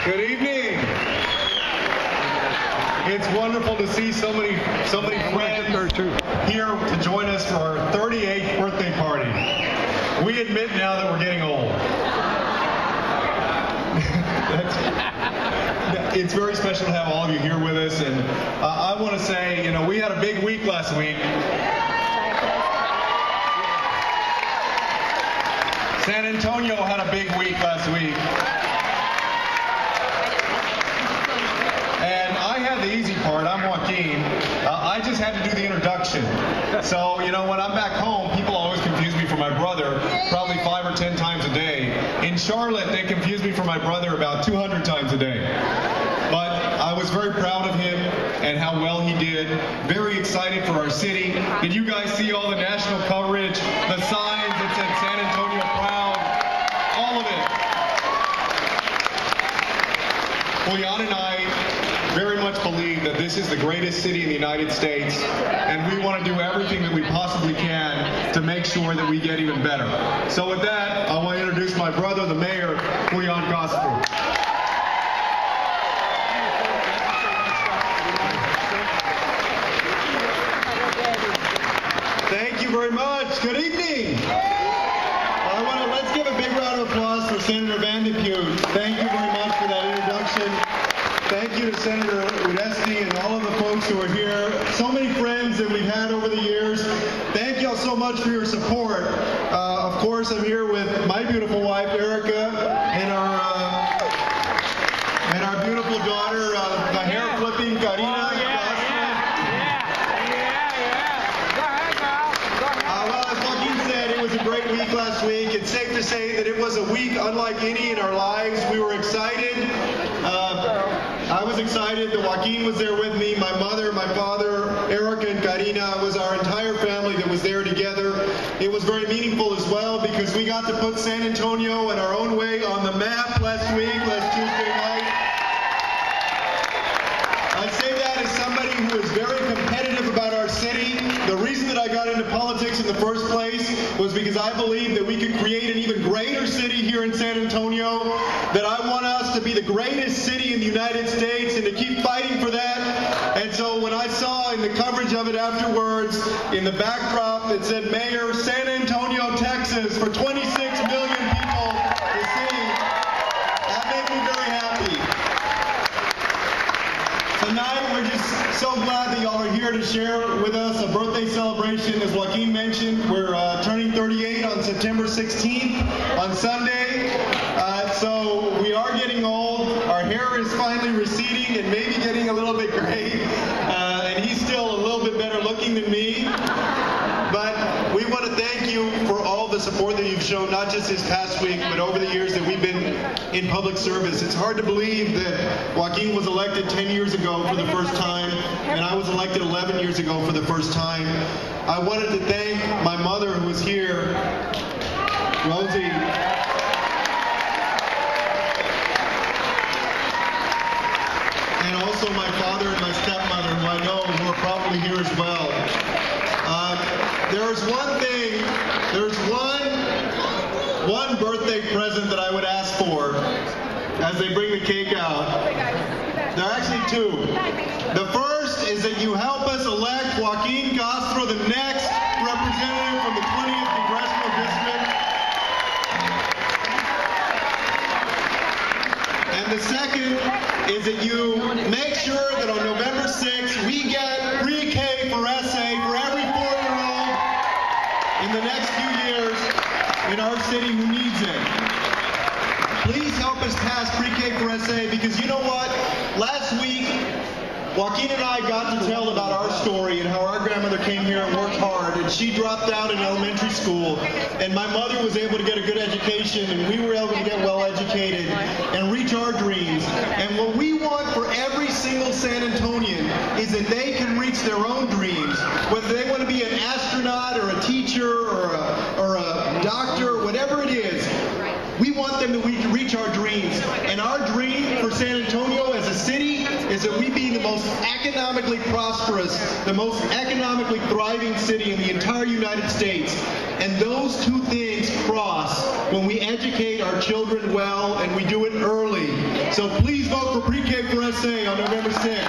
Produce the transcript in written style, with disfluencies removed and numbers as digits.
Good evening. It's wonderful to see so many friends here to join us for our 38th birthday party. We admit now that we're getting old. It's very special to have all of you here with us, and I want to say, you know, we had a big week last week. San Antonio had a big week last week. And I had the easy part. I'm Joaquin. I just had to do the introduction. So, you know, when I'm back home, people always confuse me for my brother, probably 5 or 10 times a day. In Charlotte, they confuse me for my brother about 200 times a day. But I was very proud of him and how well he did. Very excited for our city. Did you guys see all the national coverage? The signs that said San Antonio proud? All of it. Julian and I very much believe that this is the greatest city in the United States, and we want to do everything that we possibly can to make sure that we get even better. So with that, I want to introduce my brother, the mayor, Julian Casto. Thank you very much. Good evening. Let's give a big round of applause for Senator Van de Putte. Thank you very much for that introduction. Thank you to Senator Rodarte and all of the folks who are here. So many friends that we've had over the years. Thank you all so much for your support. Of course, I'm here with my beautiful wife, Erica, and our beautiful daughter, the hair-flipping Karina. Great week last week. It's safe to say that it was a week unlike any in our lives. We were excited. I was excited that Joaquin was there with me, my mother, my father, Erica and Karina. It was our entire family that was there together. It was very meaningful as well because we got to put San Antonio in our own way on the map last Tuesday night. I say that as somebody who is very competitive about our city. The reason that I got into politics in the first place was because I believe that we could create an even greater city here in San Antonio, that I want us to be the greatest city in the United States and to keep fighting for that. And so when I saw in the coverage of it afterwards, in the backdrop, it said Mayor, San Antonio, Texas, for 26 million people to see, that made me very happy. Tonight, we're just so glad that y'all are here to share with us a birthday celebration. As Joaquin mentioned, we're turning 38 on September 16th on Sunday. So we are getting old. Our hair is finally receding and maybe getting a little bit gray. And he's still a little bit better looking than me. But we want to thank you for all the support that you've shown, not just this past week, but over the years that we've been in public service. It's hard to believe that Joaquin was elected 10 years ago for the first time, and I was elected 11 years ago for the first time. I wanted to thank my mother who was here, Rosie. And also my father and my stepmother, who I know who are probably here as well. There's one thing, there's one birthday present that I would ask for as they bring the cake out. There are actually two. The first is that you help us elect Joaquin Castro, the next representative from the 20th Congressional District. And the second is that you make sure that on November 6th we get pre-K for SA for every 4-year-old in the next few years in our city who needs it. Please help us pass pre-K for SA because you know what? Last week, Joaquin and I got to tell about our story and how our grandmother came here and worked hard, and she dropped out in elementary school, and my mother was able to get a good education, and we were able to get well educated and reach our dreams. And what we want for every single San Antonian is that they can reach their own dreams, whether they want to be an astronaut or a teacher or a doctor, whatever it is. We want them to reach our dreams. And our dream for San Antonio as a city is that we be the most economically prosperous, the most economically thriving city in the entire United States. And those two things cross when we educate our children well and we do it early. So please vote for Pre-K for SA on November 6th.